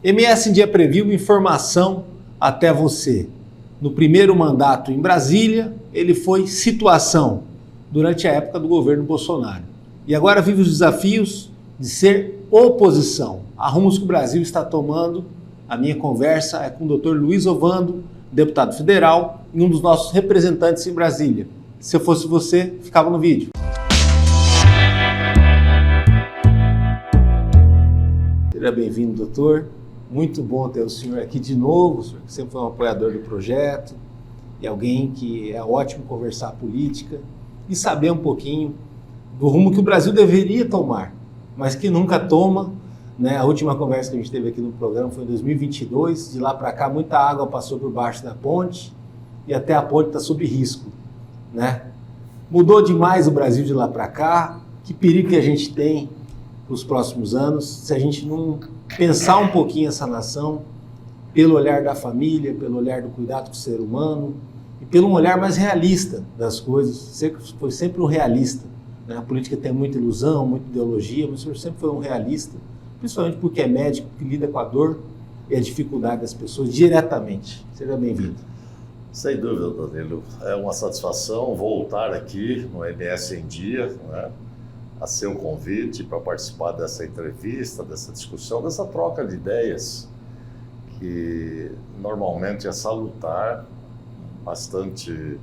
MS em Dia Preview, informação até você. No primeiro mandato em Brasília, ele foi situação durante a época do governo Bolsonaro. E agora vive os desafios de ser oposição. A rumos que o Brasil está tomando. A minha conversa é com o Dr. Luiz Ovando, deputado federal e um dos nossos representantes em Brasília. Se eu fosse você, ficava no vídeo. Seja bem-vindo, doutor. Muito bom ter o senhor aqui de novo, o senhor que sempre foi um apoiador do projeto e alguém que é ótimo conversar política e saber um pouquinho do rumo que o Brasil deveria tomar, mas que nunca toma, né? A última conversa que a gente teve aqui no programa foi em 2022, de lá para cá muita água passou por baixo da ponte e até a ponte está sob risco, né? Mudou demais o Brasil de lá para cá, que perigo que a gente tem para os próximos anos, se a gente não pensar um pouquinho essa nação pelo olhar da família, pelo olhar do cuidado com o ser humano e pelo olhar mais realista das coisas. Foi sempre um realista, né? A política tem muita ilusão, muita ideologia, mas o senhor sempre foi um realista, principalmente porque é médico, que lida com a dor e a dificuldade das pessoas diretamente. Seja bem-vindo. Sem dúvida, Danilo. É uma satisfação voltar aqui no MS em Dia, né? A seu convite para participar dessa entrevista, dessa discussão, dessa troca de ideias, que normalmente é salutar, bastante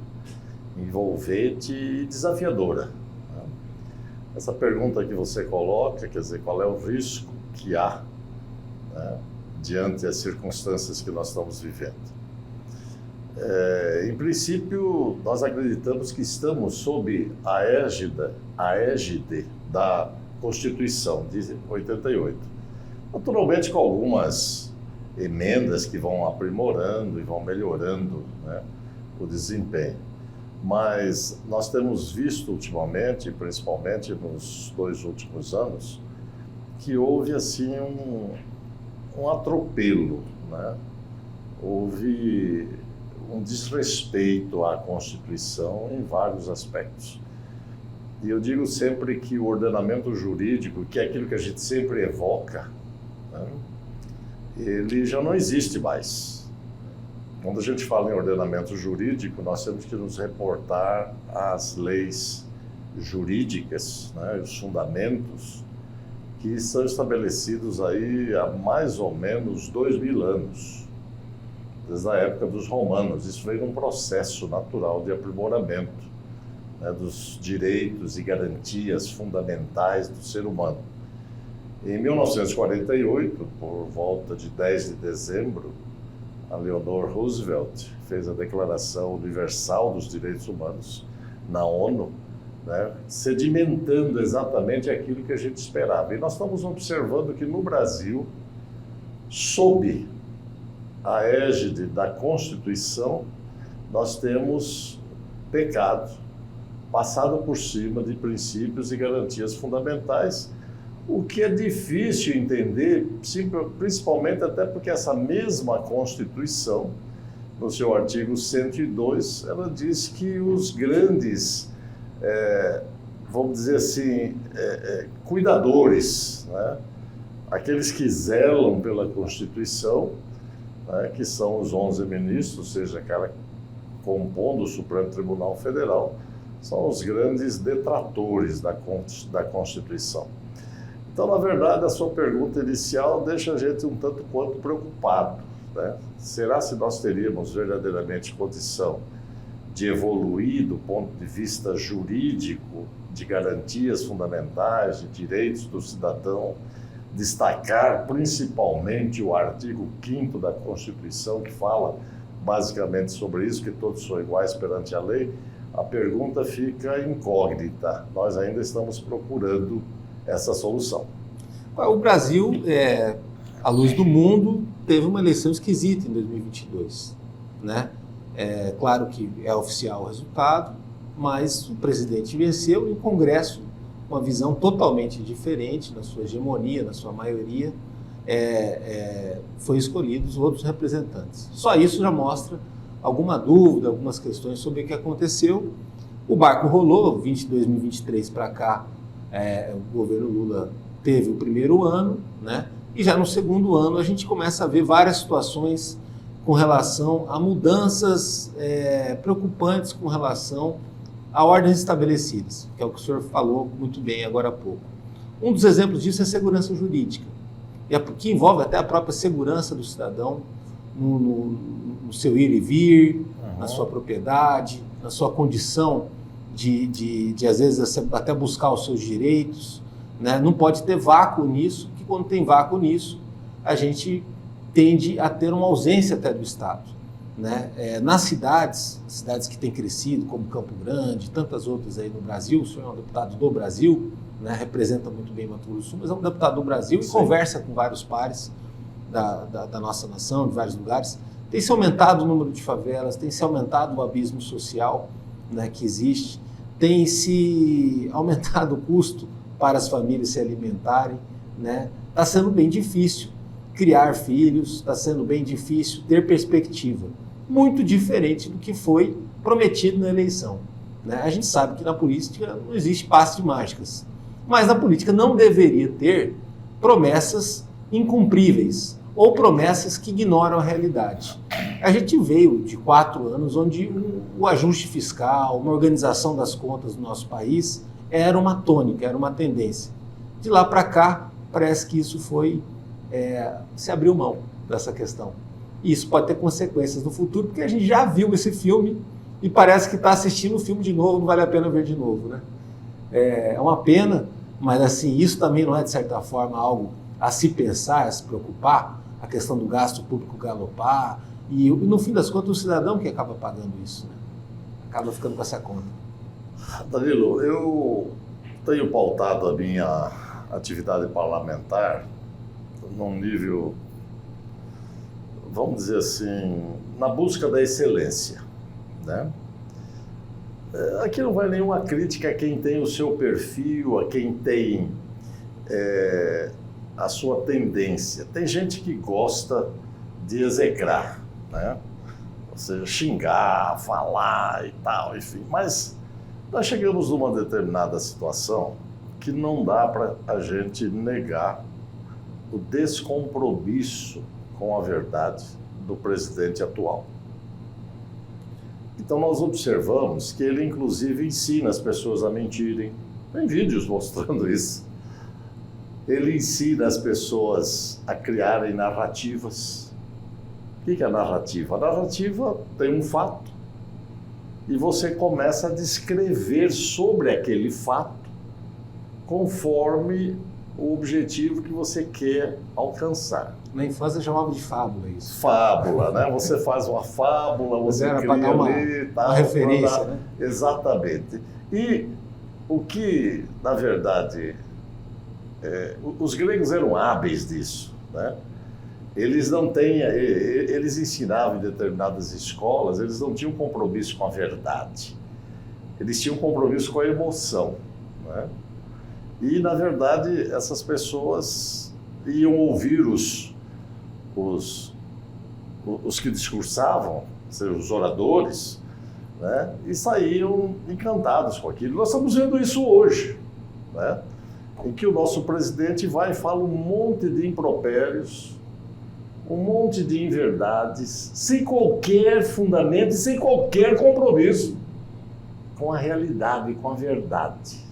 envolvente e desafiadora. Essa pergunta que você coloca, quer dizer, qual é o risco que há, né, diante das circunstâncias que nós estamos vivendo? Em princípio, nós acreditamos que estamos sob a égide da Constituição de 88. Naturalmente, com algumas emendas que vão aprimorando e vão melhorando, né, o desempenho. Mas nós temos visto ultimamente, principalmente nos 2 últimos anos, que houve assim um atropelo, né? Houve um desrespeito à Constituição em vários aspectos. E eu digo sempre que o ordenamento jurídico, que é aquilo que a gente sempre evoca, né, ele já não existe mais. Quando a gente fala em ordenamento jurídico, nós temos que nos reportar às leis jurídicas, né, os fundamentos que são estabelecidos aí há mais ou menos 2000 anos. Desde a época dos romanos. Isso veio num processo natural de aprimoramento, né, dos direitos e garantias fundamentais do ser humano. Em 1948, por volta de 10 de dezembro, a Eleanor Roosevelt fez a Declaração Universal dos Direitos Humanos na ONU, né, sedimentando exatamente aquilo que a gente esperava. E nós estamos observando que no Brasil, sob a égide da Constituição, nós temos pecado, passado por cima de princípios e garantias fundamentais, o que é difícil entender, principalmente até porque essa mesma Constituição, no seu artigo 102, ela diz que os grandes, vamos dizer assim, cuidadores, né, aqueles que zelam pela Constituição, né, que são os 11 ministros, ou seja, cara compondo o Supremo Tribunal Federal, são os grandes detratores da Constituição. Então, na verdade, a sua pergunta inicial deixa a gente um tanto quanto preocupado, né? Será se nós teríamos verdadeiramente condição de evoluir do ponto de vista jurídico, de garantias fundamentais, de direitos do cidadão, destacar principalmente o artigo 5º da Constituição, que fala basicamente sobre isso, que todos são iguais perante a lei? A pergunta fica incógnita. Nós ainda estamos procurando essa solução. O Brasil, à luz do mundo, teve uma eleição esquisita em 2022, né? Claro que é oficial o resultado, mas o presidente venceu e o Congresso, uma visão totalmente diferente na sua hegemonia, na sua maioria, foi escolhido os outros representantes. Só isso já mostra alguma dúvida, algumas questões sobre o que aconteceu. O barco rolou, 2023 para cá, o governo Lula teve o primeiro ano, né? E já no segundo ano a gente começa a ver várias situações com relação a mudanças preocupantes com relação a ordens estabelecidas, que é o que o senhor falou muito bem agora há pouco. Um dos exemplos disso é a segurança jurídica, que envolve até a própria segurança do cidadão no seu ir e vir, na sua propriedade, na sua condição de às vezes, até buscar os seus direitos, né? Não pode ter vácuo nisso, que quando tem vácuo nisso, a gente tende a ter uma ausência até do Estado, né? Nas cidades que têm crescido, como Campo Grande, tantas outras aí no Brasil, o senhor é um deputado do Brasil, né? Representa muito bem Mato Grosso do Sul, mas é um deputado do Brasil e conversa com vários pares da nossa nação, de vários lugares. Tem se aumentado o número de favelas, tem se aumentado o abismo social, né, que existe, tem se aumentado o custo para as famílias se alimentarem, né? Está sendo bem difícil criar filhos, está sendo bem difícil ter perspectiva. Muito diferente do que foi prometido na eleição, né? A gente sabe que na política não existe passe de mágicas, mas na política não deveria ter promessas incumpríveis ou promessas que ignoram a realidade. A gente veio de 4 anos onde o ajuste fiscal, uma organização das contas do nosso país era uma tônica, era uma tendência. De lá para cá, parece que isso foi, se abriu mão dessa questão. E isso pode ter consequências no futuro, porque a gente já viu esse filme e parece que está assistindo o filme de novo, não vale a pena ver de novo, né? É uma pena, mas assim, isso também não é, de certa forma, algo a se pensar, a se preocupar, a questão do gasto público galopar, e no fim das contas o cidadão que acaba pagando isso, né? Acaba ficando com essa conta. Danilo, eu tenho pautado a minha atividade parlamentar num nível, vamos dizer assim, na busca da excelência, né? Aqui não vai nenhuma crítica a quem tem o seu perfil, a quem tem a sua tendência. Tem gente que gosta de execrar, né? Ou seja, xingar, falar e tal, enfim. Mas nós chegamos numa determinada situação que não dá para a gente negar o descompromisso com a verdade do presidente atual. Então nós observamos que ele inclusive ensina as pessoas a mentirem. Tem vídeos mostrando isso. Ele ensina as pessoas a criarem narrativas. O que é a narrativa? A narrativa tem um fato e você começa a descrever sobre aquele fato conforme o objetivo que você quer alcançar. Na infância chamava de fábula isso. Fábula, né? Você faz uma fábula, você cria ali, uma referência, né? Exatamente. E o que, na verdade, os gregos eram hábeis disso, né? Eles ensinavam em determinadas escolas, eles não tinham compromisso com a verdade. Eles tinham compromisso com a emoção, né? E, na verdade, essas pessoas iam ouvir os que discursavam, os oradores, né? E saíam encantados com aquilo. Nós estamos vendo isso hoje, né? Em que o nosso presidente vai e fala um monte de impropérios, um monte de inverdades, sem qualquer fundamento e sem qualquer compromisso com a realidade, com a verdade.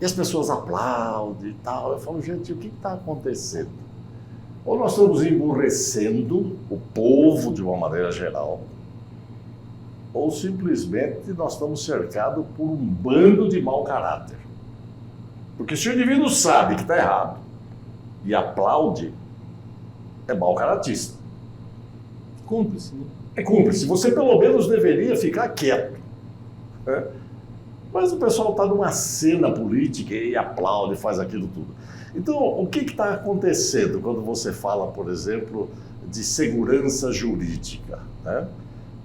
E as pessoas aplaudem e tal. Eu falo, gente, o que está acontecendo? Ou nós estamos emburrecendo o povo de uma maneira geral, ou simplesmente nós estamos cercados por um bando de mau caráter. Porque se o indivíduo sabe que está errado e aplaude, é mau caratista. Cúmplice, né? É cúmplice. Você pelo menos deveria ficar quieto, né? Mas o pessoal está numa cena política e aplaude, faz aquilo tudo. Então, o que está acontecendo quando você fala, por exemplo, de segurança jurídica, né?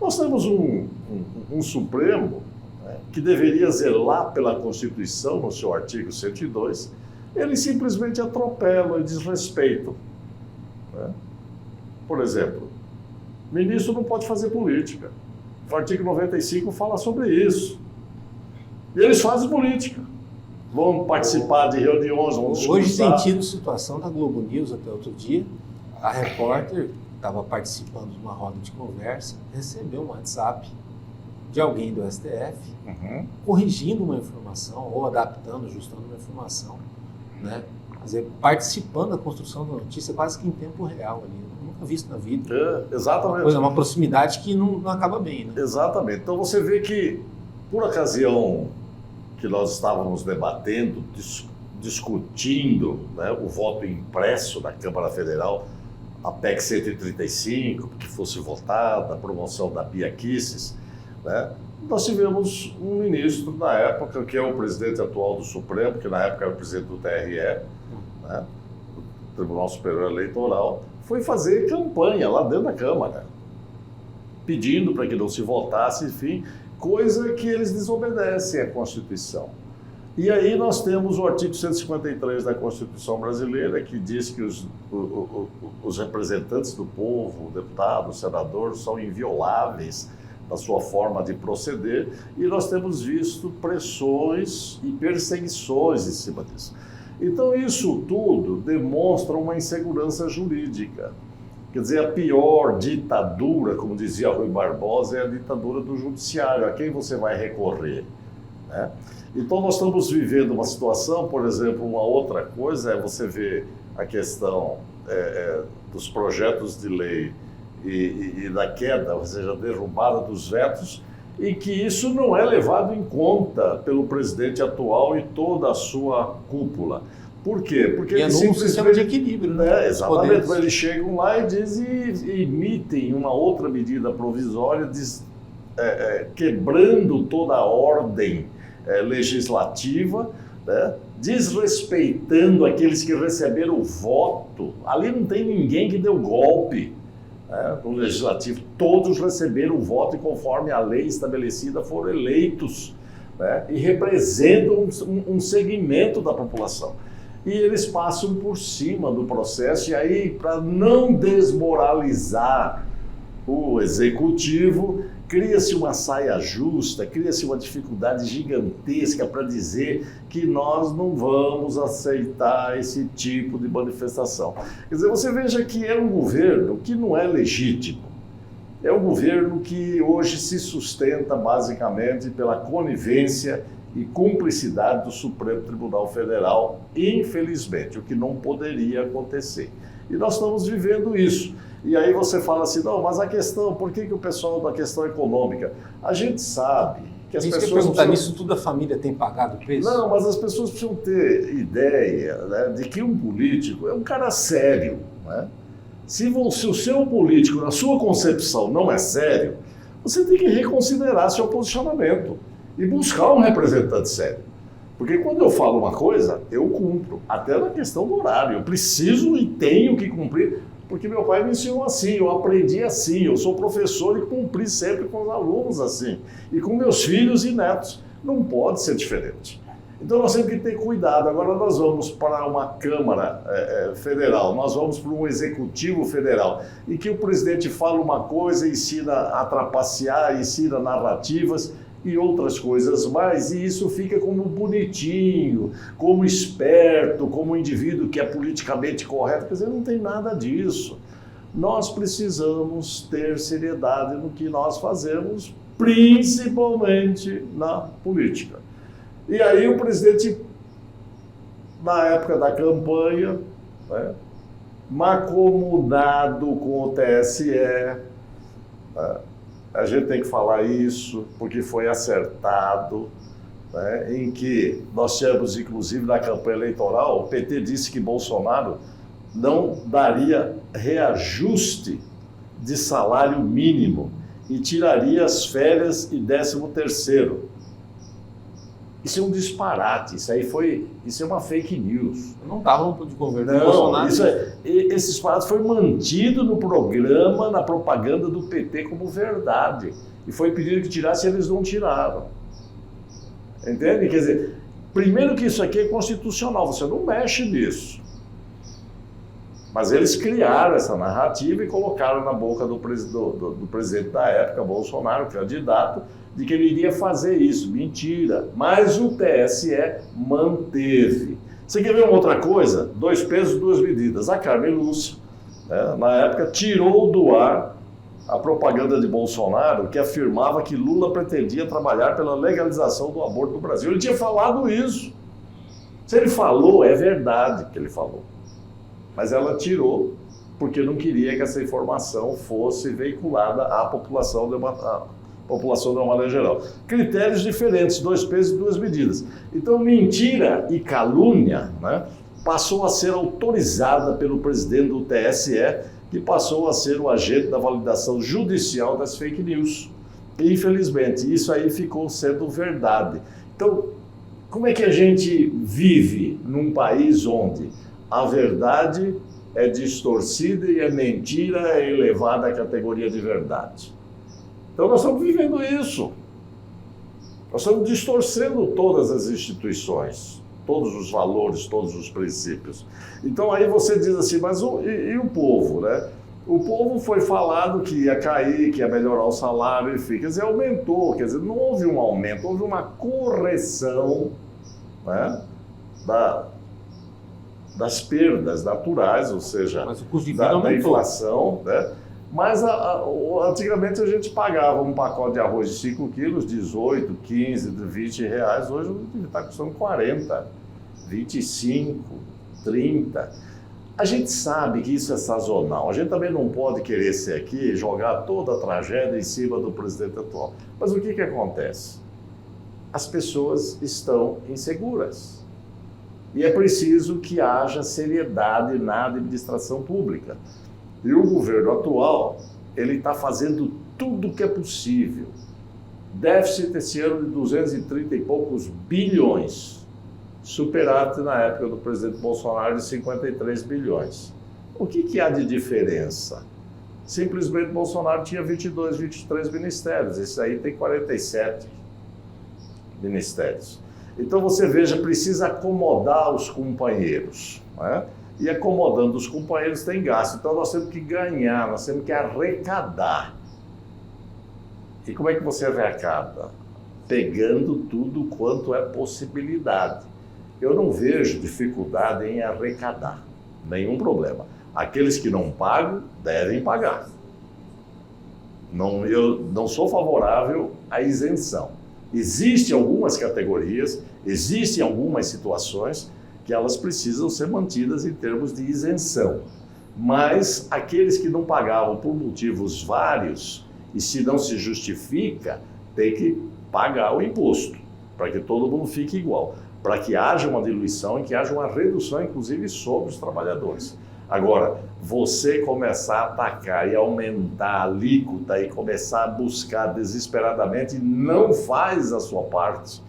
Nós temos um Supremo, né, que deveria zelar pela Constituição, no seu artigo 102, eles simplesmente atropelam e desrespeitam, né? Por exemplo, ministro não pode fazer política. O artigo 95 fala sobre isso. E eles fazem política. vão participar de reuniões, vão discursar. Hoje tem tido situação da Globo News até outro dia, a repórter estava participando de uma roda de conversa, recebeu um WhatsApp de alguém do STF, corrigindo uma informação ou adaptando, ajustando uma informação, né? Quer dizer, participando da construção da notícia quase que em tempo real ali. Eu nunca vi isso na vida. Exatamente. Uma proximidade que não acaba bem, né? Exatamente. Então você vê que, por ocasião que nós estávamos debatendo, discutindo, né, o voto impresso na Câmara Federal, a PEC 135, que fosse votada, a promoção da Bia Kicis, né, nós tivemos um ministro na época, que é o presidente atual do Supremo, que na época era o presidente do TRE, né, do Tribunal Superior Eleitoral, foi fazer campanha lá dentro da Câmara, pedindo para que não se votasse, enfim, coisa que eles desobedecem à Constituição. E aí nós temos o artigo 153 da Constituição brasileira, que diz que os representantes do povo, deputados, senadores, são invioláveis na sua forma de proceder, e nós temos visto pressões e perseguições em cima disso. Então isso tudo demonstra uma insegurança jurídica. Quer dizer, a pior ditadura, como dizia Rui Barbosa, é a ditadura do judiciário, a quem você vai recorrer, né? Então nós estamos vivendo uma situação, por exemplo, uma outra coisa é você ver a questão dos projetos de lei e da queda, ou seja, derrubada dos vetos, e que isso não é levado em conta pelo presidente atual e toda a sua cúpula. Por quê? Porque eles um sistema de equilíbrio, né? Exatamente. Eles chegam lá e emitem uma outra medida provisória, quebrando toda a ordem legislativa, né? Desrespeitando aqueles que receberam o voto. Ali não tem ninguém que deu golpe, né, no legislativo. Todos receberam o voto e, conforme a lei estabelecida, foram eleitos, né? E representam um segmento da população. E eles passam por cima do processo, e aí, para não desmoralizar o executivo, cria-se uma saia justa, cria-se uma dificuldade gigantesca para dizer que nós não vamos aceitar esse tipo de manifestação. Quer dizer, você veja que é um governo que não é legítimo. É um governo que hoje se sustenta basicamente pela conivência e cumplicidade do Supremo Tribunal Federal, infelizmente, o que não poderia acontecer. E nós estamos vivendo isso. E aí você fala assim, não, mas a questão, por que o pessoal da questão econômica? A gente sabe que as pessoas... perguntar, nisso tudo a família tem pagado o preço? Não, mas as pessoas precisam ter ideia, né, de que um político é um cara sério, né? Se o seu político, na sua concepção, não é sério, você tem que reconsiderar seu posicionamento e buscar um representante sério. Porque quando eu falo uma coisa, eu cumpro, até na questão do horário. Eu preciso e tenho que cumprir, porque meu pai me ensinou assim, eu aprendi assim, eu sou professor e cumpri sempre com os alunos assim, e com meus filhos e netos. Não pode ser diferente. Então nós temos que ter cuidado. Agora nós vamos para uma Câmara Federal, nós vamos para um Executivo Federal, e que o presidente fala uma coisa, ensina a trapacear, ensina narrativas e outras coisas mais, e isso fica como bonitinho, como esperto, como um indivíduo que é politicamente correto. Quer dizer, não tem nada disso. Nós precisamos ter seriedade no que nós fazemos, principalmente na política. E aí o presidente, na época da campanha, né, macomudado com o TSE, né, a gente tem que falar isso, porque foi acertado, né, em que nós tínhamos, inclusive, na campanha eleitoral, o PT disse que Bolsonaro não daria reajuste de salário mínimo e tiraria as férias e 13º. Isso é um disparate, isso é uma fake news. Não estava no de governo do Não, Bolsonaro. Esse disparate foi mantido no programa, na propaganda do PT como verdade. E foi pedido que tirasse e eles não tiraram. Entende? Quer dizer, primeiro que isso aqui é constitucional, você não mexe nisso. Mas eles criaram essa narrativa e colocaram na boca do presidente da época, Bolsonaro, candidato, de que ele iria fazer isso. Mentira. Mas o TSE manteve. Você quer ver uma outra coisa? 2 pesos, 2 medidas. A Carmen Lúcia, na época, tirou do ar a propaganda de Bolsonaro que afirmava que Lula pretendia trabalhar pela legalização do aborto no Brasil. Ele tinha falado isso. Se ele falou, é verdade que ele falou. Mas ela tirou porque não queria que essa informação fosse veiculada à população de uma maneira geral. Critérios diferentes, 2 pesos e 2 medidas. Então, mentira e calúnia, né, passou a ser autorizada pelo presidente do TSE, que passou a ser o agente da validação judicial das fake news. E, infelizmente, isso aí ficou sendo verdade. Então, como é que a gente vive num país onde a verdade é distorcida e a mentira é elevada à categoria de verdade? Então nós estamos vivendo isso. Nós estamos distorcendo todas as instituições, todos os valores, todos os princípios. Então aí você diz assim, mas e o povo, né? O povo foi falado que ia cair, que ia melhorar o salário, enfim, quer dizer, aumentou, quer dizer, não houve um aumento, houve uma correção, né, das perdas naturais, ou seja, mas o custo de vida da inflação, né? Mas antigamente a gente pagava um pacote de arroz de 5 quilos, 18, 15, 20 reais, hoje está custando 40, 25, 30. A gente sabe que isso é sazonal, a gente também não pode querer ser aqui e jogar toda a tragédia em cima do presidente atual. Mas o que acontece? As pessoas estão inseguras. E é preciso que haja seriedade na administração pública. E o governo atual, ele está fazendo tudo o que é possível. Déficit esse ano de 230 e poucos bilhões. Superávit na época do presidente Bolsonaro de 53 bilhões. O que há de diferença? Simplesmente Bolsonaro tinha 22, 23 ministérios. Esse aí tem 47 ministérios. Então você veja, precisa acomodar os companheiros, né? E acomodando os companheiros tem gasto. Então nós temos que ganhar, nós temos que arrecadar. E como é que você arrecada? Pegando tudo quanto é possibilidade. Eu não vejo dificuldade em arrecadar, nenhum problema. Aqueles que não pagam, devem pagar. Eu não sou favorável à isenção. Existem algumas categorias, existem algumas situações que elas precisam ser mantidas em termos de isenção. Mas aqueles que não pagavam por motivos vários, e se não se justifica, tem que pagar o imposto, para que todo mundo fique igual, para que haja uma diluição e que haja uma redução, inclusive, sobre os trabalhadores. Agora, você começar a atacar e aumentar a alíquota e começar a buscar desesperadamente, não faz a sua parte,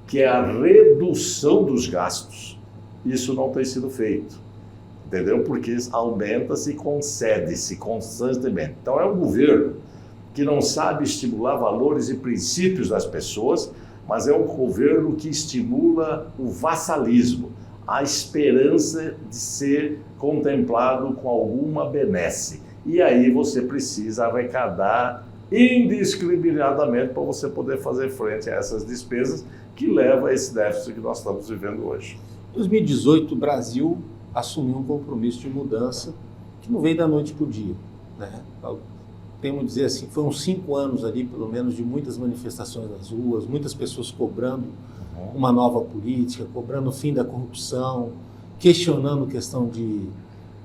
que é a redução dos gastos. Isso não tem sido feito, entendeu? Porque aumenta-se e concede-se constantemente. Então é um governo que não sabe estimular valores e princípios das pessoas, mas é um governo que estimula o vassalismo, a esperança de ser contemplado com alguma benesse. E aí você precisa arrecadar indiscriminadamente para você poder fazer frente a essas despesas que levam a esse déficit que nós estamos vivendo hoje. Em 2018, o Brasil assumiu um compromisso de mudança que não veio da noite para o dia, né? Temos dizer assim, foram 5 anos ali, pelo menos, de muitas manifestações nas ruas, muitas pessoas cobrando uma nova política, cobrando o fim da corrupção, questionando a questão de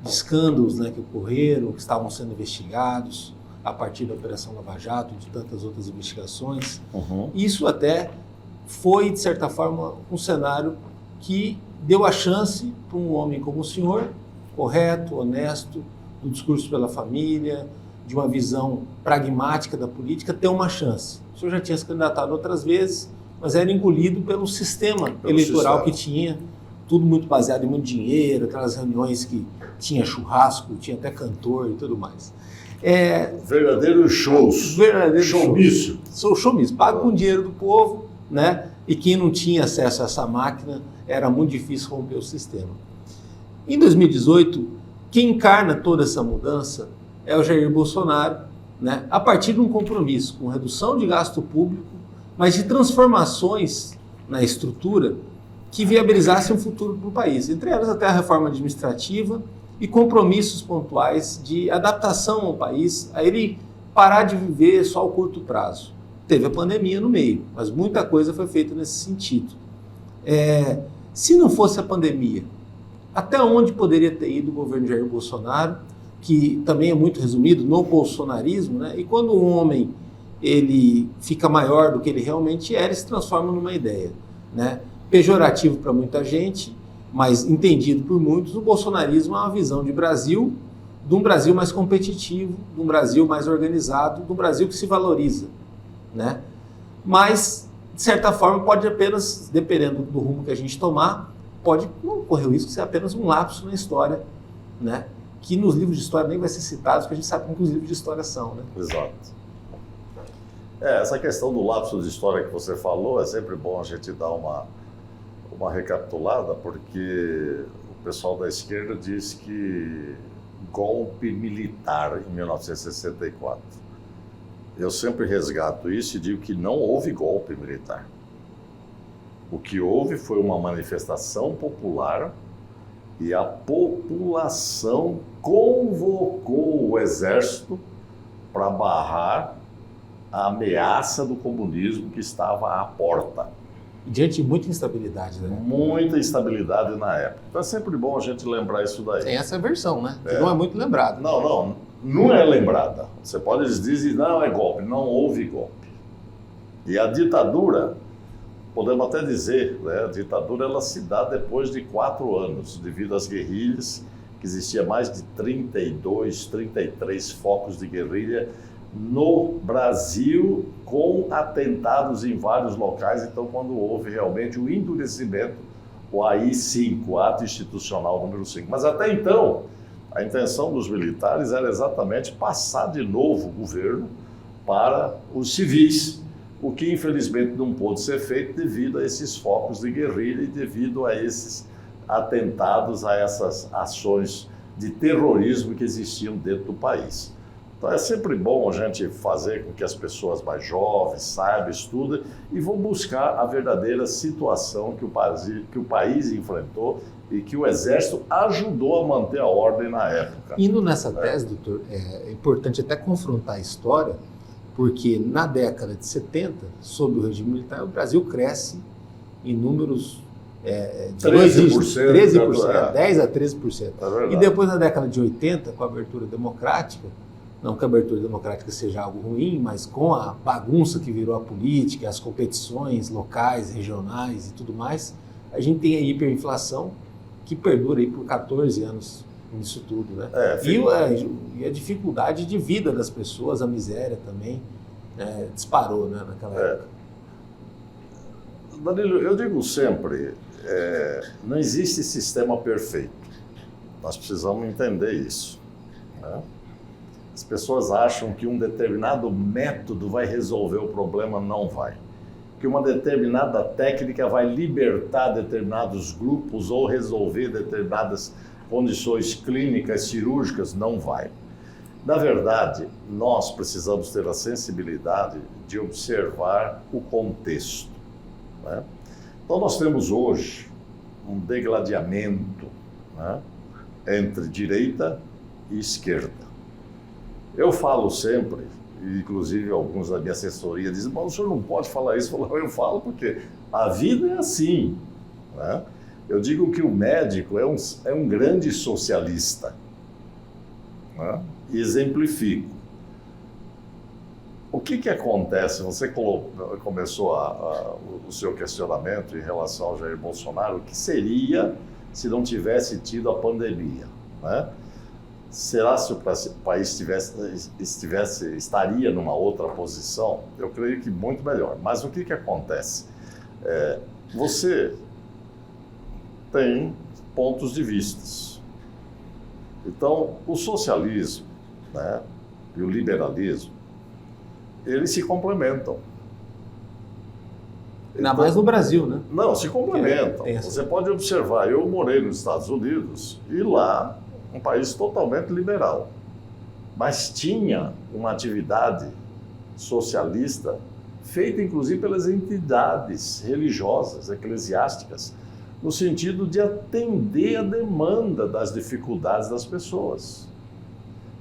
escândalos, né, que ocorreram, que estavam sendo investigados a partir da Operação Lava Jato e de tantas outras investigações. Isso até foi, de certa forma, um cenário que deu a chance para um homem como o senhor, correto, honesto, do discurso pela família, de uma visão pragmática da política, ter uma chance. O senhor já tinha se candidatado outras vezes, mas era engolido pelo sistema eleitoral que tinha, tudo muito baseado em muito dinheiro, aquelas reuniões que tinha churrasco, tinha até cantor e tudo mais. Verdadeiros shows. Verdadeiro showmício. Showmício, pago com dinheiro do povo, né? E quem não tinha acesso a essa máquina, era muito difícil romper o sistema. Em 2018, Quem encarna toda essa mudança é o Jair Bolsonaro, né? A partir de um compromisso com redução de gasto público, mas de transformações na estrutura que viabilizassem um futuro para o país, entre elas até a reforma administrativa e compromissos pontuais de adaptação ao país, a ele parar de viver só ao curto prazo. Teve a pandemia no meio, mas muita coisa foi feita nesse sentido. Se não fosse a pandemia, até onde poderia ter ido o governo Jair Bolsonaro, que também é muito resumido no bolsonarismo, né? E quando um homem ele fica maior do que ele realmente é, ele se transforma numa ideia, né? Pejorativo para muita gente, mas entendido por muitos, o bolsonarismo é uma visão de Brasil, de um Brasil mais competitivo, de um Brasil mais organizado, de um Brasil que se valoriza, né? Mas, de certa forma, pode apenas, dependendo do rumo que a gente tomar, pode correr o risco de ser apenas um lapso na história, né? Que nos livros de história nem vai ser citado, porque a gente sabe como que os livros de história são, né? Exato. Essa questão do lapso de história que você falou, é sempre bom a gente dar uma recapitulada, porque o pessoal da esquerda diz que golpe militar em 1964. Eu sempre resgato isso e digo que não houve golpe militar. O que houve foi uma manifestação popular e a população convocou o exército para barrar a ameaça do comunismo que estava à porta. Diante de muita instabilidade, né? Muita instabilidade na época. Então é sempre bom a gente lembrar isso daí. Tem essa versão, né? Que não é muito lembrada. Não é lembrada. Você pode dizer, não é golpe. Não houve golpe. E a ditadura, podemos até dizer, né, a ditadura ela se dá depois de 4 anos, devido às guerrilhas, que existia mais de 32, 33 focos de guerrilha no Brasil, com atentados em vários locais. Então, quando houve realmente o endurecimento, o AI-5, o Ato Institucional número 5. Mas até então, a intenção dos militares era exatamente passar de novo o governo para os civis, o que infelizmente não pôde ser feito devido a esses focos de guerrilha e devido a esses atentados, a essas ações de terrorismo que existiam dentro do país. Então é sempre bom a gente fazer com que as pessoas mais jovens saibam, estudem e vão buscar a verdadeira situação que o país enfrentou e que o Exército ajudou a manter a ordem na época. Indo nessa tese, doutor, é importante até confrontar a história, porque na década de 70, sob o regime militar, o Brasil cresce em números de 13%, 10% a 13%. E depois, na década de 80, com a abertura democrática, não que a abertura democrática seja algo ruim, mas com a bagunça que virou a política, as competições locais, regionais e tudo mais, a gente tem a hiperinflação que perdura aí por 14 anos nisso tudo, né? E a dificuldade de vida das pessoas, a miséria também, disparou, né, naquela época. Danilo, eu digo sempre, não existe sistema perfeito. Nós precisamos entender isso, né? As pessoas acham que um determinado método vai resolver o problema, não vai. Que uma determinada técnica vai libertar determinados grupos ou resolver determinadas condições clínicas, cirúrgicas, não vai. Na verdade, nós precisamos ter a sensibilidade de observar o contexto, né? Então nós temos hoje um degladiamento, né, entre direita e esquerda. Eu falo sempre, inclusive alguns da minha assessoria dizem, mas o senhor não pode falar isso. Eu falo porque a vida é assim, né? Eu digo que o médico é um grande socialista, né? E exemplifico. O que acontece? Você começou o seu questionamento em relação ao Jair Bolsonaro, o que seria se não tivesse tido a pandemia, né? Será se o país estaria numa outra posição? Eu creio que muito melhor. Mas o que acontece? Você tem pontos de vista. Então, o socialismo, né, e o liberalismo, eles se complementam. Ainda mais no Brasil, né? Não, se complementam. Você pode observar, eu morei nos Estados Unidos e lá um país totalmente liberal, mas tinha uma atividade socialista feita inclusive pelas entidades religiosas, eclesiásticas, no sentido de atender a demanda das dificuldades das pessoas.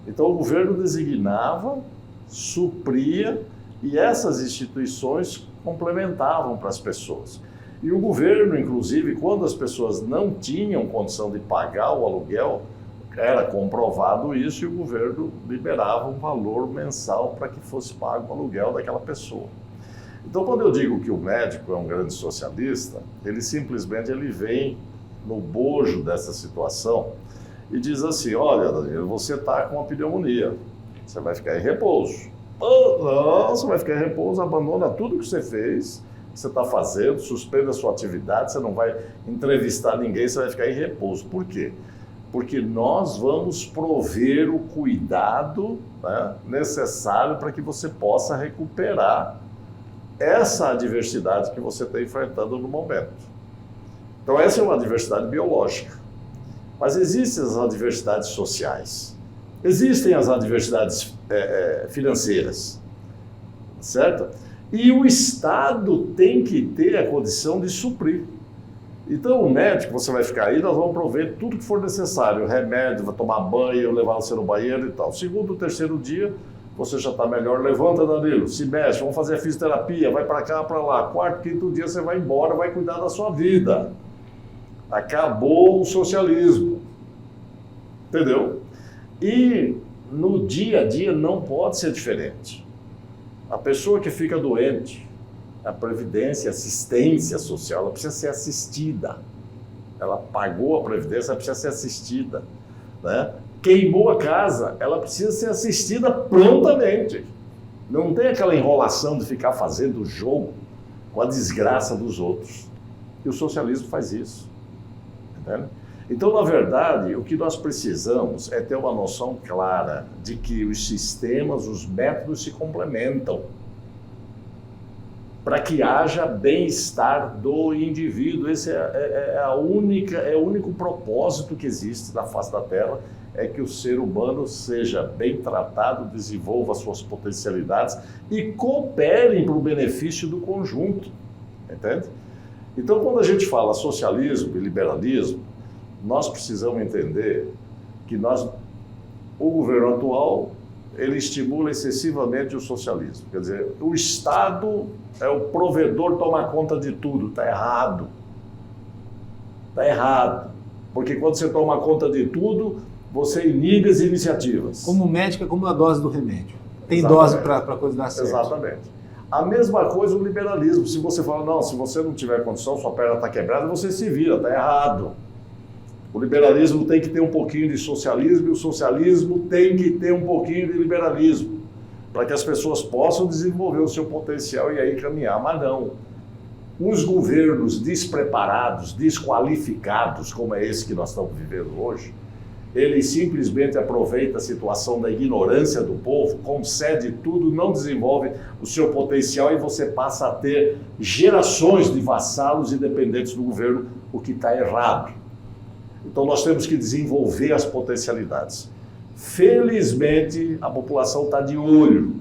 Então o governo designava, supria, e essas instituições complementavam para as pessoas. E o governo, inclusive, quando as pessoas não tinham condição de pagar o aluguel, era comprovado isso e o governo liberava um valor mensal para que fosse pago o aluguel daquela pessoa. Então, quando eu digo que o médico é um grande socialista, ele simplesmente vem no bojo dessa situação e diz assim: olha, Danilo, você está com uma pneumonia, você vai ficar em repouso. Não, você vai ficar em repouso, abandona tudo que você fez, que você está fazendo, suspende a sua atividade, você não vai entrevistar ninguém, você vai ficar em repouso. Por quê? Porque nós vamos prover o cuidado, né, necessário para que você possa recuperar essa adversidade que você está enfrentando no momento. Então essa é uma adversidade biológica. Mas existem as adversidades sociais, existem as adversidades financeiras, certo? E o Estado tem que ter a condição de suprir. Então o médico, você vai ficar aí, nós vamos prover tudo que for necessário, remédio, vai tomar banho, levar você no banheiro e tal. Segundo, terceiro dia, você já está melhor, levanta, Danilo, se mexe, vamos fazer a fisioterapia, vai para cá, para lá. Quarto, quinto dia você vai embora, vai cuidar da sua vida. Acabou o socialismo. Entendeu? E no dia a dia não pode ser diferente. A pessoa que fica doente, a previdência, assistência social, ela precisa ser assistida. Ela pagou a previdência, ela precisa ser assistida, né? Queimou a casa, ela precisa ser assistida prontamente. Não tem aquela enrolação de ficar fazendo jogo com a desgraça dos outros. E o socialismo faz isso. Entende? Então, na verdade, o que nós precisamos é ter uma noção clara de que os sistemas, os métodos se complementam para que haja bem-estar do indivíduo. Esse é o único propósito que existe na face da Terra, é que o ser humano seja bem tratado, desenvolva suas potencialidades e coopere para o benefício do conjunto, entende? Então, quando a gente fala socialismo e liberalismo, nós precisamos entender que o governo atual, ele estimula excessivamente o socialismo. Quer dizer, o Estado é o provedor, toma conta de tudo. Está errado. Está errado. Porque quando você toma conta de tudo, você inibe as iniciativas. Como médico é como a dose do remédio. Tem Exatamente. Dose para a coisa dar certo. Exatamente. A mesma coisa o liberalismo. Se você fala, não, se você não tiver condição, sua perna está quebrada, você se vira, está errado. O liberalismo tem que ter um pouquinho de socialismo e o socialismo tem que ter um pouquinho de liberalismo para que as pessoas possam desenvolver o seu potencial e aí caminhar. Mas não. Os governos despreparados, desqualificados, como é esse que nós estamos vivendo hoje, eles simplesmente aproveitam a situação da ignorância do povo, concede tudo, não desenvolve o seu potencial e você passa a ter gerações de vassalos e dependentes do governo, o que está errado. Então nós temos que desenvolver as potencialidades. Felizmente a população está de olho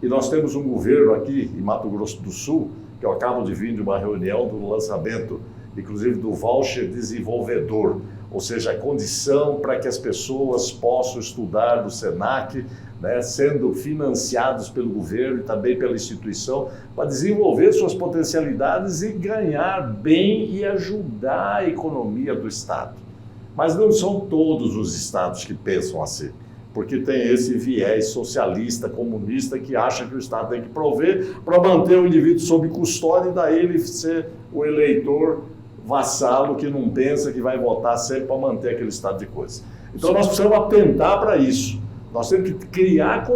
e nós temos um governo aqui em Mato Grosso do Sul, que eu acabo de vir de uma reunião do lançamento, inclusive do voucher desenvolvedor, ou seja, a condição para que as pessoas possam estudar no SENAC, né, sendo financiados pelo governo e também pela instituição, para desenvolver suas potencialidades e ganhar bem e ajudar a economia do Estado. Mas não são todos os estados que pensam assim, porque tem esse viés socialista, comunista, que acha que o Estado tem que prover para manter o indivíduo sob custódia e daí ele ser o eleitor vassalo que não pensa que vai votar sempre para manter aquele estado de coisas. Então nós precisamos atentar para isso. Nós temos que criar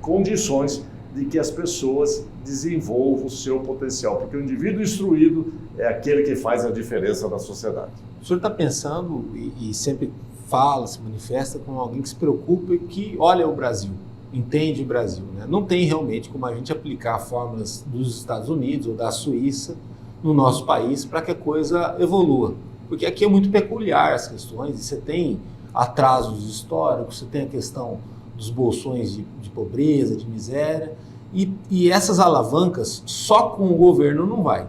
condições de que as pessoas desenvolvam o seu potencial, porque o indivíduo instruído é aquele que faz a diferença na sociedade. O senhor está pensando e sempre fala, se manifesta como alguém que se preocupa e que olha o Brasil, entende o Brasil, né? Não tem realmente como a gente aplicar fórmulas dos Estados Unidos ou da Suíça no nosso país para que a coisa evolua. porque aqui é muito peculiar as questões, e você tem atrasos históricos, você tem a questão dos bolsões de pobreza, de miséria, e essas alavancas só com o governo não vai.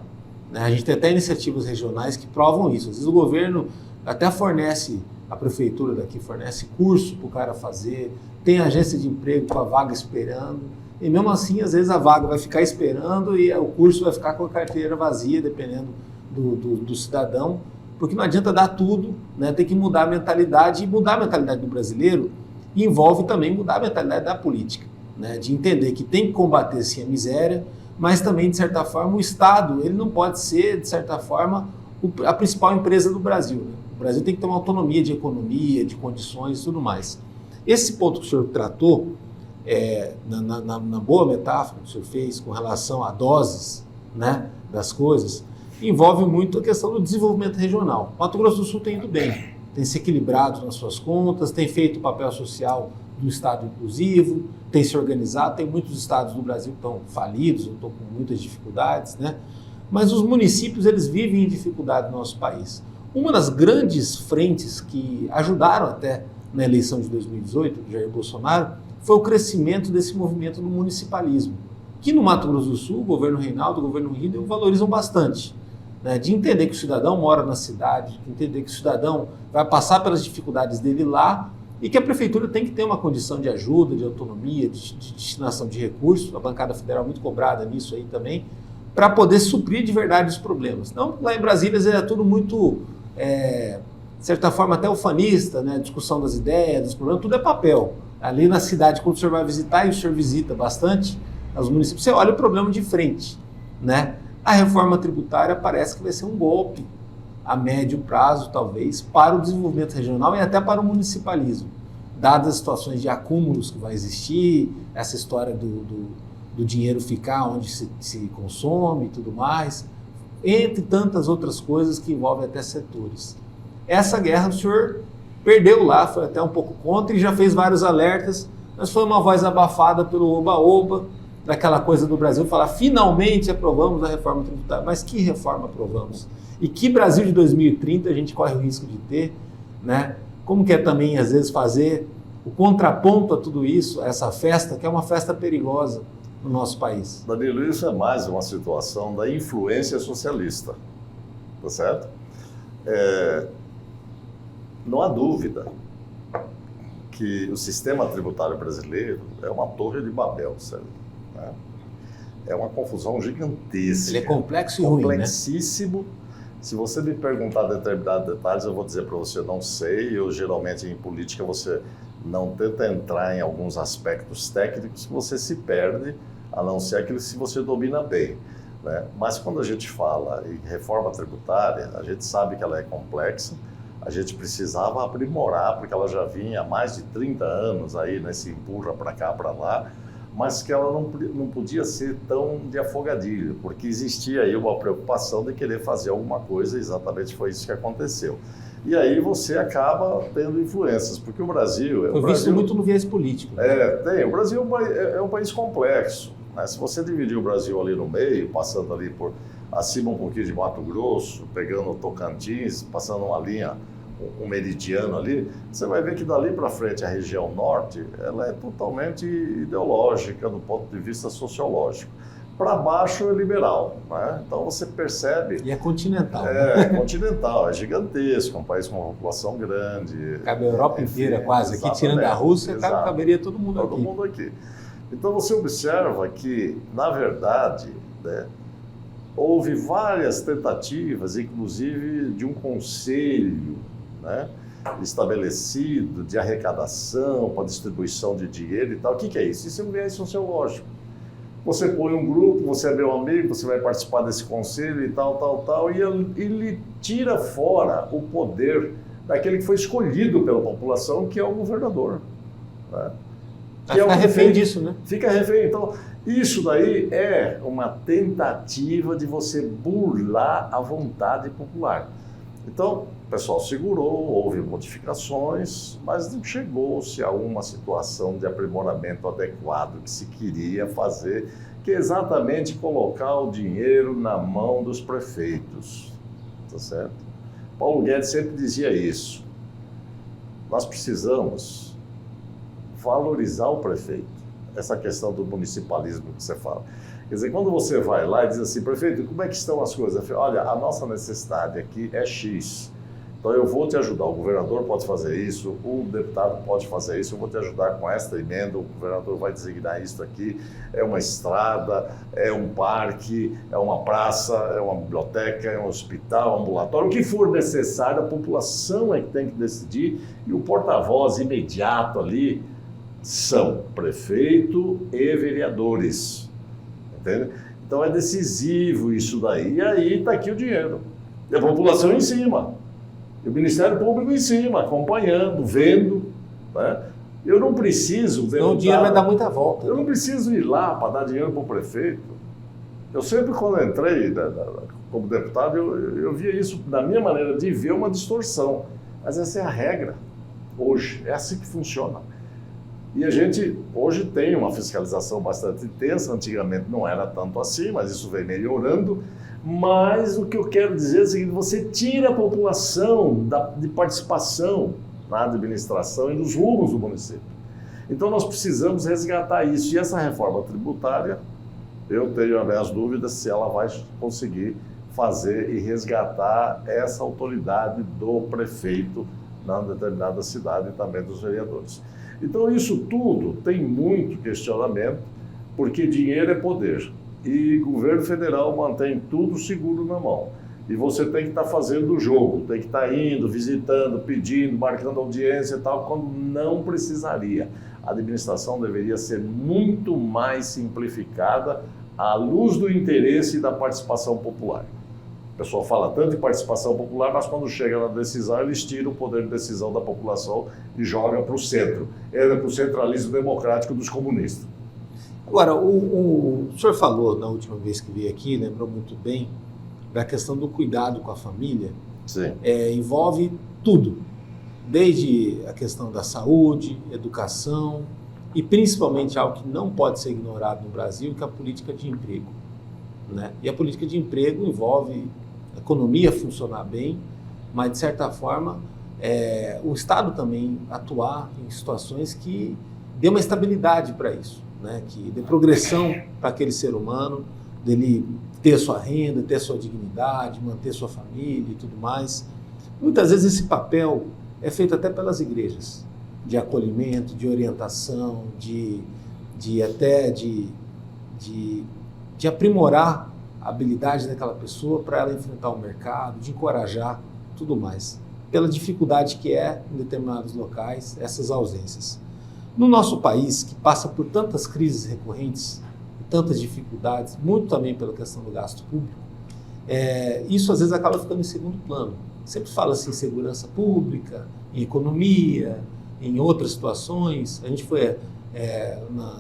Né? A gente tem até iniciativas regionais que provam isso. Às vezes o governo até fornece, a prefeitura daqui fornece curso para o cara fazer, tem agência de emprego com a vaga esperando, e mesmo assim, às vezes a vaga vai ficar esperando e o curso vai ficar com a carteira vazia, dependendo do cidadão, porque não adianta dar tudo, né? Tem que mudar a mentalidade, e mudar a mentalidade do brasileiro envolve também mudar a mentalidade da política, né? De entender que tem que combater sim a miséria, mas também, de certa forma, o Estado ele não pode ser, de certa forma, a principal empresa do Brasil. Né? O Brasil tem que ter uma autonomia de economia, de condições e tudo mais. Esse ponto que o senhor tratou, na boa metáfora que o senhor fez com relação a doses, né, das coisas, envolve muito a questão do desenvolvimento regional. Mato Grosso do Sul tem ido bem, tem se equilibrado nas suas contas, tem feito o papel social do Estado inclusivo, tem se organizado, tem muitos estados do Brasil que estão falidos, ou estão com muitas dificuldades, né? Mas os municípios, eles vivem em dificuldade no nosso país. Uma das grandes frentes que ajudaram até na eleição de 2018, do Jair Bolsonaro, foi o crescimento desse movimento do municipalismo, que no Mato Grosso do Sul, o governo Reinaldo, o governo Rio, valorizam bastante. Né? De entender que o cidadão mora na cidade, de entender que o cidadão vai passar pelas dificuldades dele lá, e que a prefeitura tem que ter uma condição de ajuda, de autonomia, de destinação de recursos, a bancada federal muito cobrada nisso aí também, para poder suprir de verdade os problemas. Então, lá em Brasília é tudo muito, de certa forma, até ufanista, né? Discussão das ideias, dos problemas, tudo é papel. Ali na cidade, quando o senhor vai visitar, e o senhor visita bastante, os municípios, você olha o problema de frente. Né? A reforma tributária parece que vai ser um golpe a médio prazo, talvez, para o desenvolvimento regional e até para o municipalismo, dadas as situações de acúmulos que vai existir, essa história do dinheiro ficar onde se consome e tudo mais, entre tantas outras coisas que envolvem até setores. Essa guerra o senhor perdeu lá, foi até um pouco contra e já fez vários alertas, mas foi uma voz abafada pelo oba-oba, daquela coisa do Brasil, falar finalmente aprovamos a reforma tributária. Mas que reforma aprovamos? E que Brasil de 2030 a gente corre o risco de ter? Né? Como que é também, às vezes, fazer o contraponto a tudo isso, a essa festa, que é uma festa perigosa no nosso país? Danilo, isso é mais uma situação da influência socialista, tá certo? Não há dúvida que o sistema tributário brasileiro é uma torre de Babel, certo? É uma confusão gigantesca. Ele é complexo e ruim, né? Complexíssimo. Se você me perguntar determinados detalhes, eu vou dizer para você, não sei. Eu, geralmente, em política, você não tenta entrar em alguns aspectos técnicos que você se perde, a não ser aquilo que você domina bem. Né? Mas quando a gente fala em reforma tributária, a gente sabe que ela é complexa, a gente precisava aprimorar, porque ela já vinha há mais de 30 anos aí, nesse empurra para cá, para lá, mas que ela não podia ser tão de afogadilho, porque existia aí uma preocupação de querer fazer alguma coisa, exatamente foi isso que aconteceu. E aí você acaba tendo influências, porque o Brasil... Foi visto muito no viés político. Tem. O Brasil é um país complexo. Né? Se você dividir o Brasil ali no meio, passando ali por acima um pouquinho de Mato Grosso, pegando o Tocantins, passando uma linha, um meridiano ali, você vai ver que dali para frente a região norte, ela é totalmente ideológica do ponto de vista sociológico. Para baixo é liberal, né? Então você percebe... E é continental. É continental, é gigantesco, um país com uma população grande. Cabe a Europa inteira quase, aqui tirando a Rússia, caberia todo mundo aqui. Todo mundo aqui. Então você observa que, na verdade, né, houve várias tentativas, inclusive de um conselho, né, estabelecido de arrecadação para distribuição de dinheiro e tal. O que é isso? Isso é um viés sociológico. Você põe um grupo, você é meu amigo, você vai participar desse conselho e tal, e ele tira fora o poder daquele que foi escolhido pela população, que é o governador. Né? Fica refém disso, né? Fica refém. Então, isso daí é uma tentativa de você burlar a vontade popular. Então, o pessoal segurou, houve modificações, mas não chegou-se a uma situação de aprimoramento adequado que se queria fazer, que é exatamente colocar o dinheiro na mão dos prefeitos, tá certo? Paulo Guedes sempre dizia isso. Nós precisamos valorizar o prefeito. Essa questão do municipalismo que você fala. Quer dizer, quando você vai lá e diz assim, prefeito, como é que estão as coisas? Eu falo, olha, a nossa necessidade aqui é X. Então eu vou te ajudar, o governador pode fazer isso, o deputado pode fazer isso, eu vou te ajudar com esta emenda, o governador vai designar isso aqui, é uma estrada, é um parque, é uma praça, é uma biblioteca, é um hospital, um ambulatório, o que for necessário, a população é que tem que decidir e o porta-voz imediato ali são prefeito e vereadores, entende? Então é decisivo isso daí, e aí está aqui o dinheiro, e a população em cima. E o Ministério Público em cima, acompanhando, vendo, né? Eu não preciso... Então o dinheiro vai dar muita volta. Eu não preciso ir lá para dar dinheiro para o prefeito. Eu sempre, quando entrei como deputado, eu via isso, na minha maneira de ver, uma distorção. Mas essa é a regra, hoje. É assim que funciona. E a gente, hoje, tem uma fiscalização bastante intensa. Antigamente não era tanto assim, mas isso vem melhorando. Mas o que eu quero dizer é o seguinte, você tira a população de participação na administração e nos rumos do município. Então nós precisamos resgatar isso. E essa reforma tributária, eu tenho as minhas dúvidas se ela vai conseguir fazer e resgatar essa autoridade do prefeito na determinada cidade e também dos vereadores. Então isso tudo tem muito questionamento, porque dinheiro é poder. E o governo federal mantém tudo seguro na mão. E você tem que estar fazendo o jogo, tem que estar indo, visitando, pedindo, marcando audiência e tal, quando não precisaria. A administração deveria ser muito mais simplificada à luz do interesse e da participação popular. O pessoal fala tanto de participação popular, mas quando chega na decisão, eles tiram o poder de decisão da população e jogam para o centro. Era para o centralismo democrático dos comunistas. Agora, o senhor falou na última vez que veio aqui, lembrou muito bem, da questão do cuidado com a família. Sim. Envolve tudo, desde a questão da saúde, educação e principalmente algo que não pode ser ignorado no Brasil, que é a política de emprego, né? E a política de emprego envolve a economia funcionar bem, mas de certa forma o Estado também atuar em situações que dê uma estabilidade para isso, né? Que dê progressão para aquele ser humano, dele ter sua renda, ter sua dignidade, manter sua família e tudo mais. Muitas vezes esse papel é feito até pelas igrejas, de acolhimento, de orientação, de aprimorar a habilidade daquela pessoa para ela enfrentar o mercado, de encorajar, tudo mais. Pela dificuldade que é, em determinados locais, essas ausências. No nosso país, que passa por tantas crises recorrentes, tantas dificuldades, muito também pela questão do gasto público, isso às vezes acaba ficando em segundo plano. Sempre fala-se em segurança pública, em economia, em outras situações. A gente foi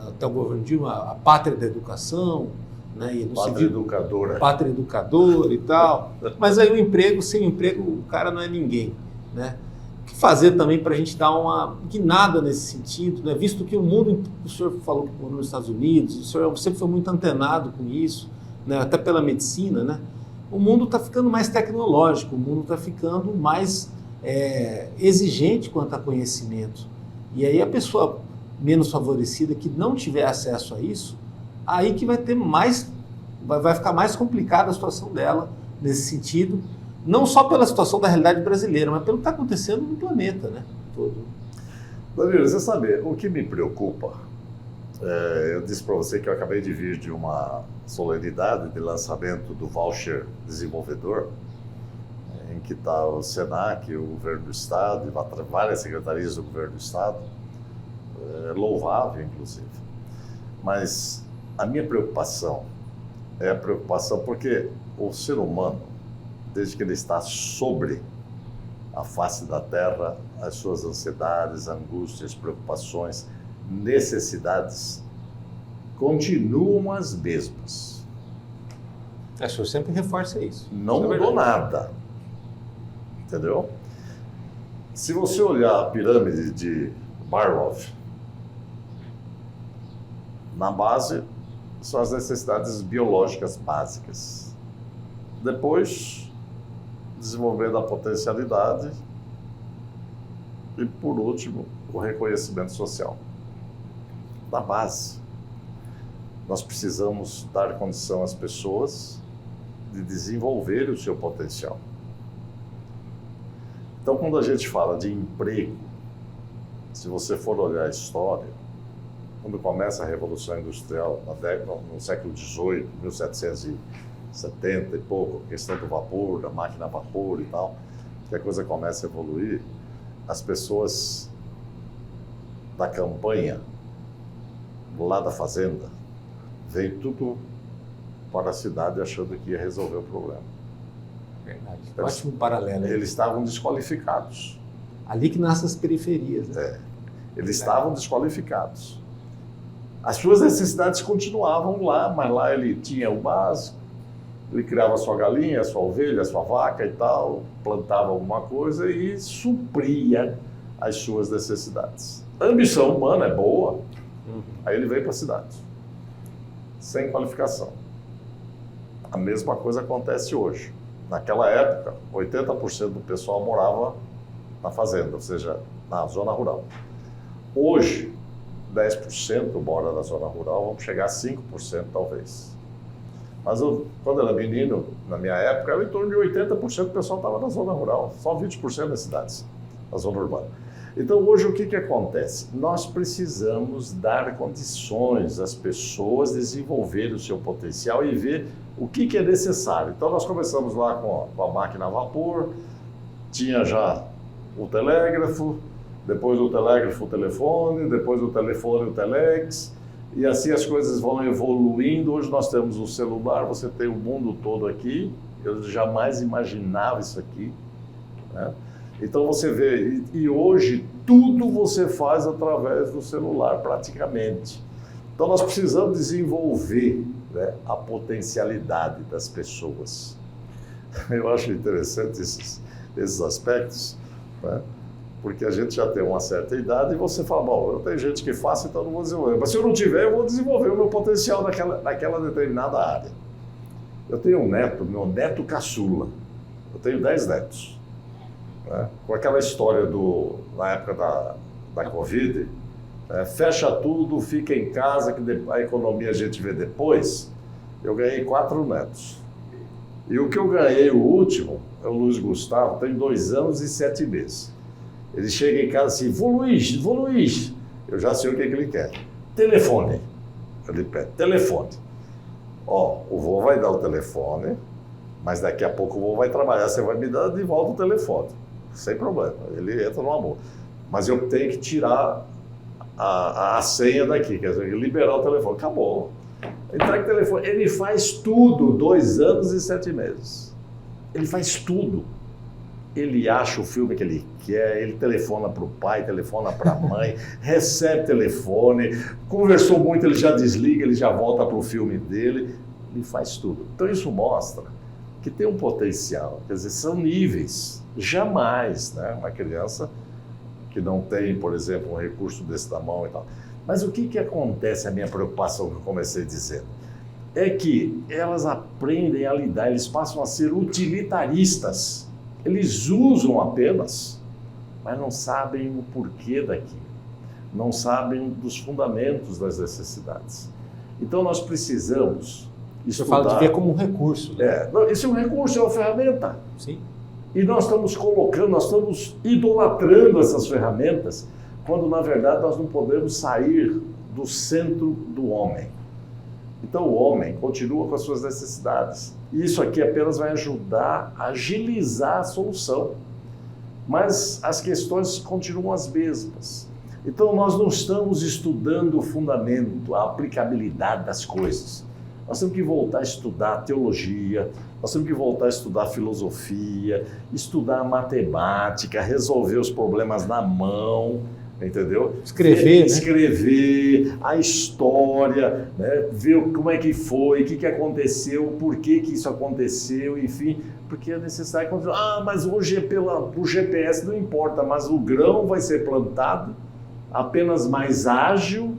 até o governo Dilma, a pátria da educação, né? E pátria educadora. Pátria educadora e tal. Mas aí o emprego, sem emprego, o cara não é ninguém, né? O que fazer também para a gente dar uma guinada nesse sentido, né? Visto que o mundo, o senhor falou que morou nos Estados Unidos, o senhor sempre foi muito antenado com isso, né? Até pela medicina, né? O mundo está ficando mais tecnológico, o mundo está ficando mais exigente quanto a conhecimento. E aí a pessoa menos favorecida que não tiver acesso a isso, aí que vai ter mais, vai ficar mais complicada a situação dela nesse sentido, não só pela situação da realidade brasileira, mas pelo que está acontecendo no planeta, né, todo. Danilo, você sabe, o que me preocupa, eu disse para você que eu acabei de vir de uma solenidade de lançamento do voucher desenvolvedor, em que está o Senac, o governo do Estado, e várias secretarias do governo do Estado, louvável, inclusive. Mas a minha preocupação é a preocupação porque o ser humano, desde que ele está sobre a face da terra, as suas ansiedades, angústias, preocupações, necessidades continuam as mesmas. O senhor sempre reforça isso. Não mudou nada, entendeu? Se você olhar a pirâmide de Maslow, na base são as necessidades biológicas básicas. Depois desenvolvendo a potencialidade e, por último, o reconhecimento social. Da base. Nós precisamos dar condição às pessoas de desenvolver o seu potencial. Então, quando a gente fala de emprego, se você for olhar a história, quando começa a Revolução Industrial, no século XVIII, 1770 e pouco, a questão do vapor, da máquina a vapor e tal, que a coisa começa a evoluir, as pessoas da campanha, lá da fazenda, veio tudo para a cidade achando que ia resolver o problema. Verdade. Ótimo paralelo. Eles estavam desqualificados. Ali que nascem as periferias. Né? Eles estavam desqualificados. As suas necessidades continuavam lá, mas lá ele tinha o básico, ele criava a sua galinha, a sua ovelha, a sua vaca e tal, plantava alguma coisa e supria as suas necessidades. A ambição humana é boa, aí ele veio para a cidade, sem qualificação. A mesma coisa acontece hoje. Naquela época, 80% do pessoal morava na fazenda, ou seja, na zona rural. Hoje, 10% mora na zona rural, vamos chegar a 5% talvez. Mas quando eu era menino, na minha época, era em torno de 80% do pessoal estava na zona rural, só 20% nas cidades, na zona urbana. Então hoje o que acontece? Nós precisamos dar condições às pessoas desenvolverem o seu potencial e ver o que é necessário. Então nós começamos lá com a máquina a vapor, tinha já o telégrafo, depois do telégrafo o telefone, depois do telefone o telex, e assim as coisas vão evoluindo. Hoje nós temos o celular, você tem o mundo todo aqui, eu jamais imaginava isso aqui, né? Então você vê, e hoje tudo você faz através do celular praticamente. Então nós precisamos desenvolver, né, a potencialidade das pessoas. Eu acho interessante esses aspectos, né? Porque a gente já tem uma certa idade e você fala, bom, eu tenho gente que faz, então não vou desenvolver. Mas se eu não tiver, eu vou desenvolver o meu potencial naquela determinada área. Eu tenho um neto, meu neto caçula. Eu tenho 10 netos. Né? Com aquela história na época da Covid, fecha tudo, fica em casa, que a economia a gente vê depois. Eu ganhei 4 netos. E o que eu ganhei, o último, é o Luiz Gustavo, tem 2 anos e 7 meses. Ele chega em casa assim, vô Luiz, eu já sei o que ele quer. Telefone. Ele pede, telefone. O vô vai dar o telefone, mas daqui a pouco o vô vai trabalhar, você vai me dar de volta o telefone. Sem problema, ele entra no amor. Mas eu tenho que tirar a senha daqui, quer dizer, liberar o telefone. Acabou. Entrega o telefone. Ele faz tudo, 2 anos e 7 meses. Ele faz tudo. Ele acha o filme que ele quer, ele telefona para o pai, telefona para a mãe, recebe telefone, conversou muito, ele já desliga, ele já volta para o filme dele, ele faz tudo. Então isso mostra que tem um potencial, quer dizer, são níveis. Jamais, né, uma criança que não tem, por exemplo, um recurso desse tamanho e tal. Mas o que acontece, a minha preocupação que eu comecei dizendo, é que elas aprendem a lidar, eles passam a ser utilitaristas. Eles usam apenas, mas não sabem o porquê daquilo, não sabem dos fundamentos das necessidades. Então nós precisamos estudar. Você fala de ver como um recurso. Né? Isso é um recurso, é uma ferramenta. Sim. E nós estamos nós estamos idolatrando essas ferramentas, quando na verdade nós não podemos sair do centro do homem. Então o homem continua com as suas necessidades. E isso aqui apenas vai ajudar a agilizar a solução. Mas as questões continuam as mesmas. Então nós não estamos estudando o fundamento, a aplicabilidade das coisas. Nós temos que voltar a estudar teologia, nós temos que voltar a estudar filosofia, estudar matemática, resolver os problemas na mão, entendeu? Escrever a história, né? Ver como é que foi, o que aconteceu, por que isso aconteceu, enfim, porque a necessidade continua. Mas hoje o GPS não importa, mas o grão vai ser plantado apenas mais ágil,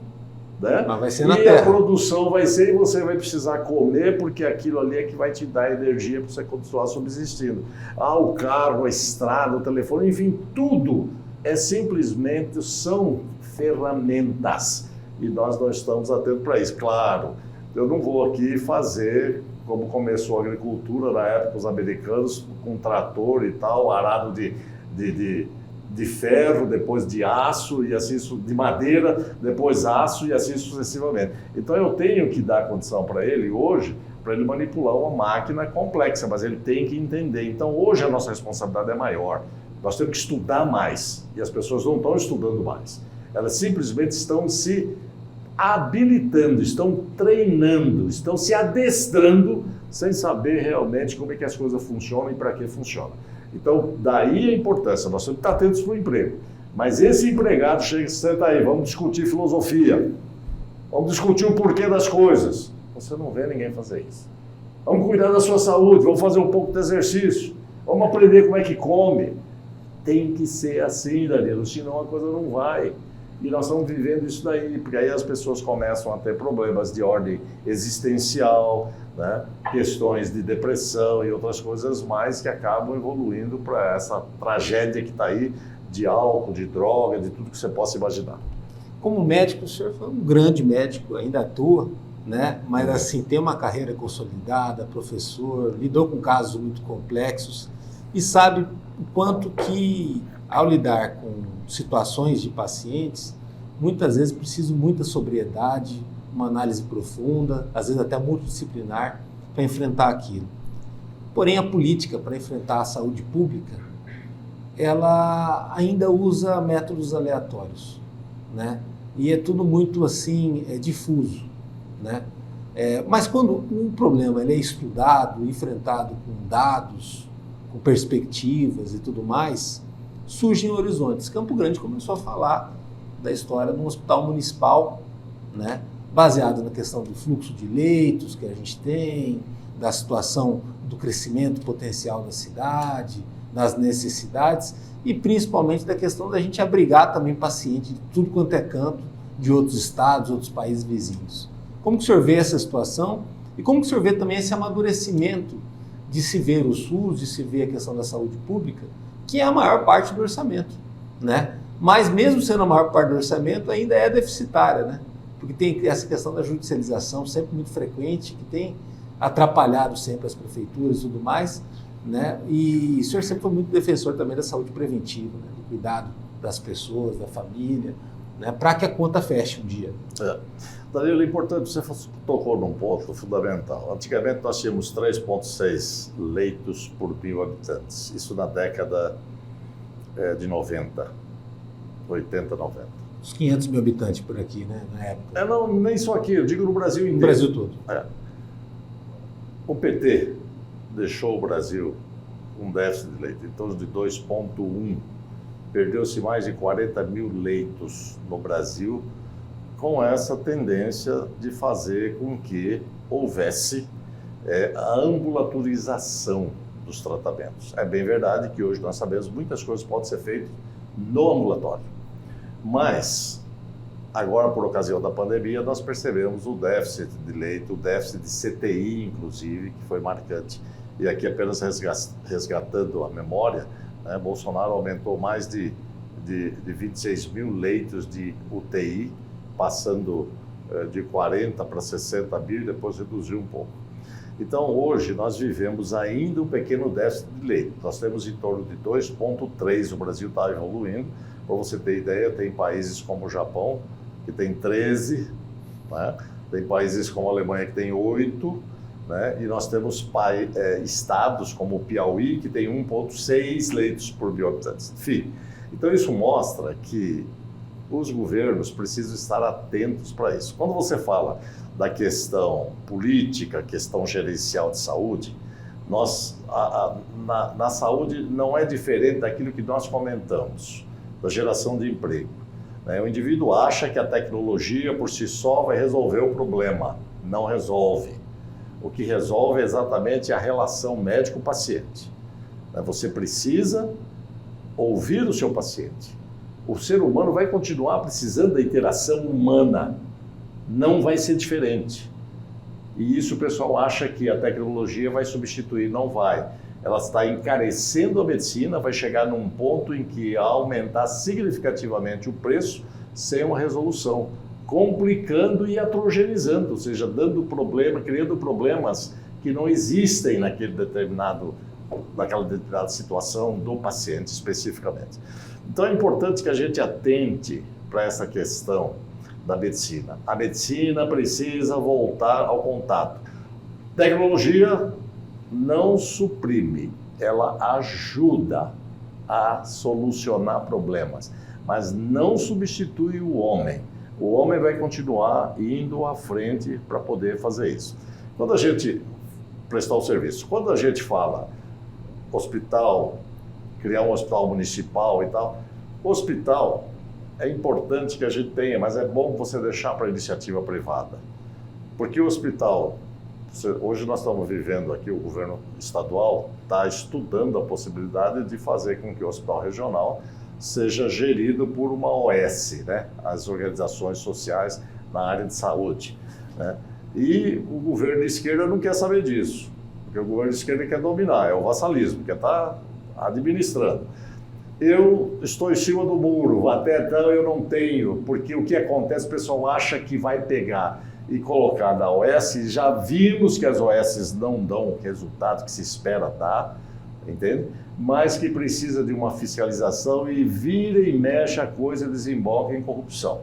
né? Mas vai ser na e terra. a produção vai ser, e você vai precisar comer, porque aquilo ali é que vai te dar energia para você continuar subsistindo. O carro, a estrada, o telefone, enfim, tudo simplesmente são ferramentas. E nós não estamos atentos para isso. Claro, eu não vou aqui fazer como começou a agricultura na época, os americanos, com trator e tal, arado de ferro, depois de aço, e assim, de madeira, depois aço e assim sucessivamente. Então eu tenho que dar condição para ele hoje, para ele manipular uma máquina complexa, mas ele tem que entender. Então hoje a nossa responsabilidade é maior. Nós temos que estudar mais, e as pessoas não estão estudando mais. Elas simplesmente estão se habilitando, estão treinando, estão se adestrando, sem saber realmente como é que as coisas funcionam e para que funcionam. Então, daí a importância, nós temos que estar atentos para o emprego. Mas esse empregado chega e senta aí, vamos discutir filosofia, vamos discutir o porquê das coisas. Você não vê ninguém fazer isso. Vamos cuidar da sua saúde, vamos fazer um pouco de exercício, vamos aprender como é que come. Tem que ser assim, Danilo, senão a coisa não vai. E nós estamos vivendo isso daí, porque aí as pessoas começam a ter problemas de ordem existencial, né? Questões de depressão e outras coisas mais que acabam evoluindo para essa tragédia que está aí de álcool, de droga, de tudo que você possa imaginar. Como médico, o senhor foi um grande médico, ainda atua, né? Mas assim, tem uma carreira consolidada, professor, lidou com casos muito complexos e sabe o quanto que, ao lidar com situações de pacientes, muitas vezes preciso muita sobriedade, uma análise profunda, às vezes até multidisciplinar, para enfrentar aquilo. Porém, a política, para enfrentar a saúde pública, ela ainda usa métodos aleatórios, né? E é tudo muito assim, difuso, né? Mas quando um problema ele é estudado, enfrentado com dados, com perspectivas e tudo mais, surgem horizontes. Campo Grande começou a falar da história de um hospital municipal, né, baseado na questão do fluxo de leitos que a gente tem, da situação do crescimento potencial da cidade, das necessidades e principalmente da questão da gente abrigar também paciente de tudo quanto é canto, de outros estados, outros países vizinhos. Como que o senhor vê essa situação e como que o senhor vê também esse amadurecimento de se ver o SUS, de se ver a questão da saúde pública, que é a maior parte do orçamento, né? Mas mesmo sendo a maior parte do orçamento, ainda é deficitária, né? Porque tem essa questão da judicialização sempre muito frequente, que tem atrapalhado sempre as prefeituras e tudo mais, né? E o senhor sempre foi muito defensor também da saúde preventiva, né? Do cuidado das pessoas, da família, né? Para que a conta feche um dia. Danilo, é importante, você tocou num ponto fundamental. Antigamente nós tínhamos 3,6 leitos por 1.000 habitantes. Isso na década de 90, 80, 90. Os 500 mil habitantes por aqui, né, na época. Não, nem só aqui, eu digo no Brasil inteiro. No Brasil todo. O PT deixou o Brasil com um déficit de leito em torno de 2,1. Perdeu-se mais de 40 mil leitos no Brasil, com essa tendência de fazer com que houvesse a ambulatorização dos tratamentos. É bem verdade que hoje nós sabemos que muitas coisas podem ser feitas no ambulatório, mas agora, por ocasião da pandemia, nós percebemos o déficit de leito, o déficit de CTI, inclusive, que foi marcante. E aqui apenas resgatando a memória, né, Bolsonaro aumentou mais de 26 mil leitos de UTI, passando de 40 para 60 mil e depois reduziu um pouco. Então, hoje, nós vivemos ainda um pequeno déficit de leito. Nós temos em torno de 2,3, o Brasil está evoluindo. Para você ter ideia, tem países como o Japão, que tem 13, né? Tem países como a Alemanha, que tem 8, né? E nós temos estados como o Piauí, que tem 1,6 leitos por 1.000 habitantes. Enfim, então isso mostra que os governos precisam estar atentos para isso. Quando você fala da questão política, questão gerencial de saúde, na saúde não é diferente daquilo que nós comentamos, da geração de emprego. O indivíduo acha que a tecnologia por si só vai resolver o problema. Não resolve. O que resolve é exatamente a relação médico-paciente. Você precisa ouvir o seu paciente. O ser humano vai continuar precisando da interação humana. não vai ser diferente. E isso o pessoal acha que a tecnologia vai substituir, não vai. Ela está encarecendo a medicina, vai chegar num ponto em que aumentar significativamente o preço sem uma resolução, complicando e atrogenizando, ou seja, dando problema, criando problemas que não existem naquela determinada situação do paciente especificamente. Então é importante que a gente atente para essa questão da medicina. A medicina precisa voltar ao contato. Tecnologia não suprime, ela ajuda a solucionar problemas, mas não substitui o homem. O homem vai continuar indo à frente para poder fazer isso. Quando a gente prestar o serviço, quando a gente fala hospital, criar um hospital municipal e tal, hospital é importante que a gente tenha, mas é bom você deixar para a iniciativa privada. Porque o hospital, hoje nós estamos vivendo aqui, o governo estadual está estudando a possibilidade de fazer com que o hospital regional seja gerido por uma OS, né? As organizações sociais na área de saúde, né? E o governo de esquerda não quer saber disso, porque o governo de esquerda quer dominar, é o vassalismo, quer estar administrando. Eu estou em cima do muro, até então eu não tenho, porque o que acontece, o pessoal acha que vai pegar e colocar na OS, já vimos que as OS não dão o resultado que se espera dar, entende? Mas que precisa de uma fiscalização e vira e mexe a coisa, desemboca em corrupção.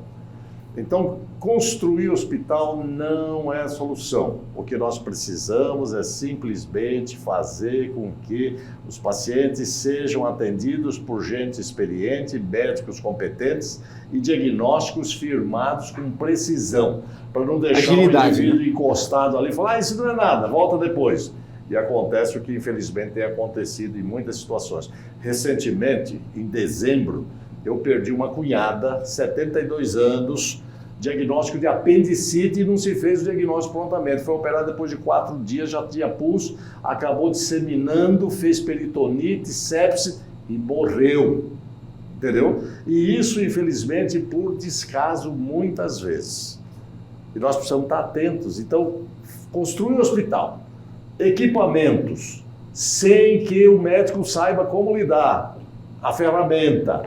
Então, construir hospital não é a solução. O que nós precisamos é simplesmente fazer com que os pacientes sejam atendidos por gente experiente, médicos competentes e diagnósticos firmados com precisão, para não deixar o indivíduo encostado ali e falar, isso não é nada, volta depois. E acontece o que infelizmente tem acontecido em muitas situações. Recentemente, em dezembro, eu perdi uma cunhada, 72 anos, diagnóstico de apendicite e não se fez o diagnóstico prontamente. Foi operada depois de 4 dias, já tinha pulso, acabou disseminando, fez peritonite, sepse e morreu. Entendeu? E isso, infelizmente, por descaso muitas vezes. E nós precisamos estar atentos. Então, construir um hospital, equipamentos, sem que o médico saiba como lidar, a ferramenta.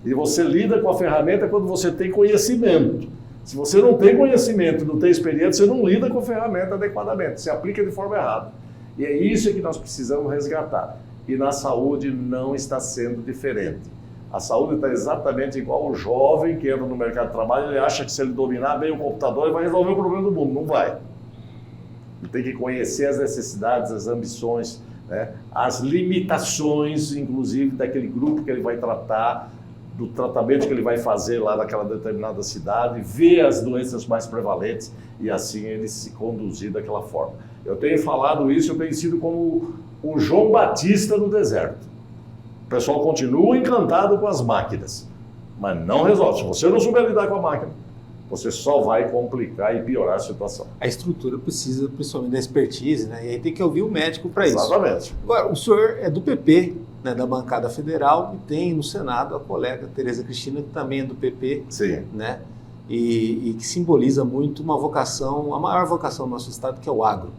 E você lida com a ferramenta quando você tem conhecimento. Se você não tem conhecimento, não tem experiência, você não lida com a ferramenta adequadamente, você aplica de forma errada. E é isso que nós precisamos resgatar. E na saúde não está sendo diferente. A saúde está exatamente igual o jovem que entra no mercado de trabalho, ele acha que se ele dominar bem o computador, ele vai resolver o problema do mundo. Não vai. Ele tem que conhecer as necessidades, as ambições, né? As limitações, inclusive, daquele grupo que ele vai tratar, do tratamento que ele vai fazer lá naquela determinada cidade, ver as doenças mais prevalentes e assim ele se conduzir daquela forma. Eu tenho falado isso, eu tenho sido como o João Batista no deserto. O pessoal continua encantado com as máquinas, mas não resolve. Se você não souber lidar com a máquina, você só vai complicar e piorar a situação. A estrutura precisa, principalmente, da expertise, né? E aí tem que ouvir o médico para isso. Exatamente. Agora, o senhor é do PP, né, da bancada federal, e tem no Senado a colega Tereza Cristina, que também é do PP. Sim. Né? E que simboliza muito uma vocação, a maior vocação do nosso estado, que é o agro.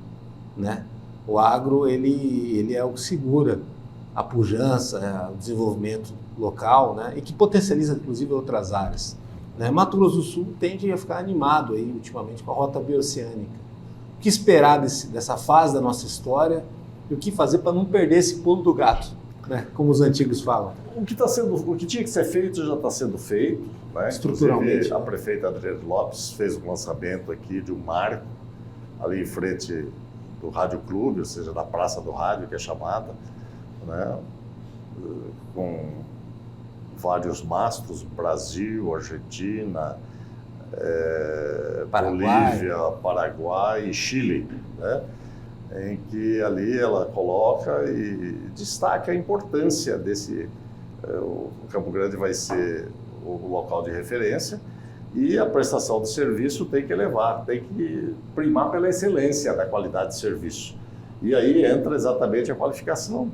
Né? O agro, ele é o que segura a pujança, o desenvolvimento local, né? E que potencializa, inclusive, outras áreas. Né? Mato Grosso do Sul tende a ficar animado aí, ultimamente, com a rota bioceânica. O que esperar dessa fase da nossa história e o que fazer para não perder esse pulo do gato, né? Como os antigos falam. O que tinha que ser feito já está sendo feito. Né? Estruturalmente. Inclusive, a prefeita Adriane Lopes fez um lançamento aqui de um marco, ali em frente do Rádio Clube, ou seja, da Praça do Rádio, que é chamada, né? Com vários mastros, Brasil, Argentina, Bolívia, Paraguai e Chile, né? Em que ali ela coloca e destaca a importância desse... O Campo Grande vai ser o local de referência e a prestação de serviço tem que elevar, tem que primar pela excelência da qualidade de serviço. E aí entra exatamente a qualificação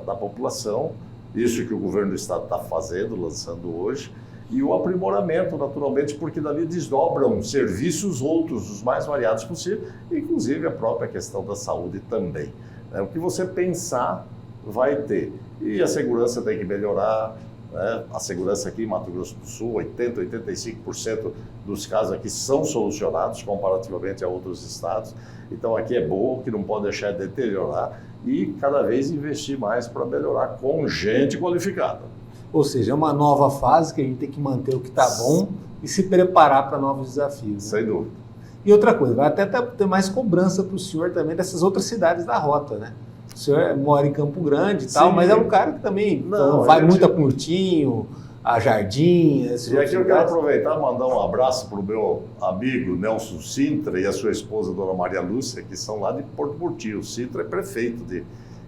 da população, isso que o governo do estado está fazendo, lançando hoje, E o aprimoramento, naturalmente, porque dali desdobram serviços outros, os mais variados possível, inclusive a própria questão da saúde também. O que você pensar vai ter. E a segurança tem que melhorar, né? A segurança aqui em Mato Grosso do Sul, 85% dos casos aqui são solucionados comparativamente a outros estados. Então aqui é bom, que não pode deixar de deteriorar e cada vez investir mais para melhorar com gente qualificada. Ou seja, é uma nova fase que a gente tem que manter o que está bom e se preparar para novos desafios. Né? Sem dúvida. E outra coisa, vai até ter mais cobrança para o senhor também dessas outras cidades da rota, né? O senhor mora em Campo Grande e tal, mas é um cara que também vai muito a Curtinho, a Jardim. E aqui eu quero aproveitar e mandar um abraço para o meu amigo Nelson Sintra e a sua esposa, Dona Maria Lúcia, que são lá de Porto Murtinho. O Sintra é prefeito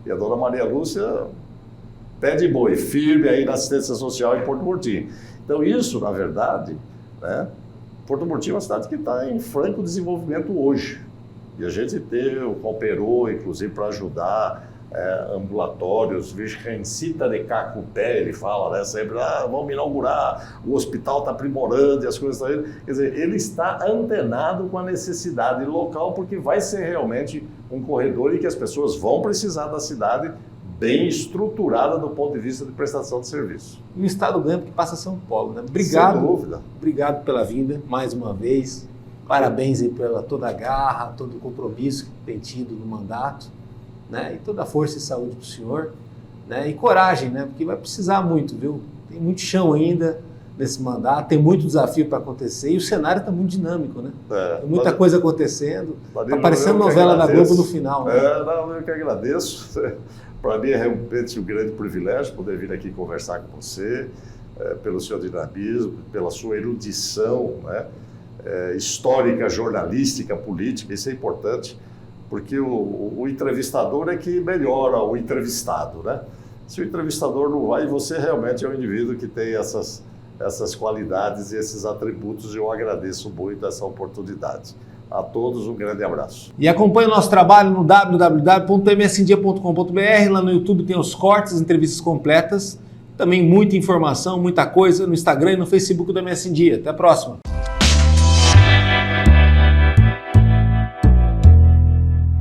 e a Dona Maria Lúcia pé de boi, firme aí na assistência social em Porto Murtinho. Então isso, na verdade, né, Porto Murtinho é uma cidade que está em franco desenvolvimento hoje. E a gente cooperou, inclusive, para ajudar ambulatórios, Virgencita de Cacupé, ele fala, né, sempre, vamos inaugurar, o hospital está aprimorando e as coisas estão indo. Quer dizer, ele está antenado com a necessidade local, porque vai ser realmente um corredor e que as pessoas vão precisar da cidade bem estruturada do ponto de vista de prestação de serviço. E o Estado ganha porque passa São Paulo, né? Obrigado. Sem dúvida. Obrigado pela vinda, mais uma vez. Parabéns aí pela toda a garra, todo o compromisso que tem tido no mandato, né? E toda a força e saúde para o senhor, né? E coragem, né? Porque vai precisar muito, viu? Tem muito chão ainda nesse mandato, tem muito desafio para acontecer e o cenário está muito dinâmico, né? Tem muita coisa acontecendo. Está parecendo novela da Globo no final, né? Eu que agradeço. Para mim é realmente um grande privilégio poder vir aqui conversar com você, pelo seu dinamismo, pela sua erudição, né? Histórica, jornalística, política, isso é importante, porque o entrevistador é que melhora o entrevistado, né? Se o entrevistador não vai, você realmente é um indivíduo que tem essas qualidades e esses atributos, e eu agradeço muito essa oportunidade. A todos um grande abraço. E acompanhe o nosso trabalho no www.msndia.com.br, lá no YouTube tem os cortes, as entrevistas completas, também muita informação, muita coisa no Instagram e no Facebook do MS Dia. Até a próxima!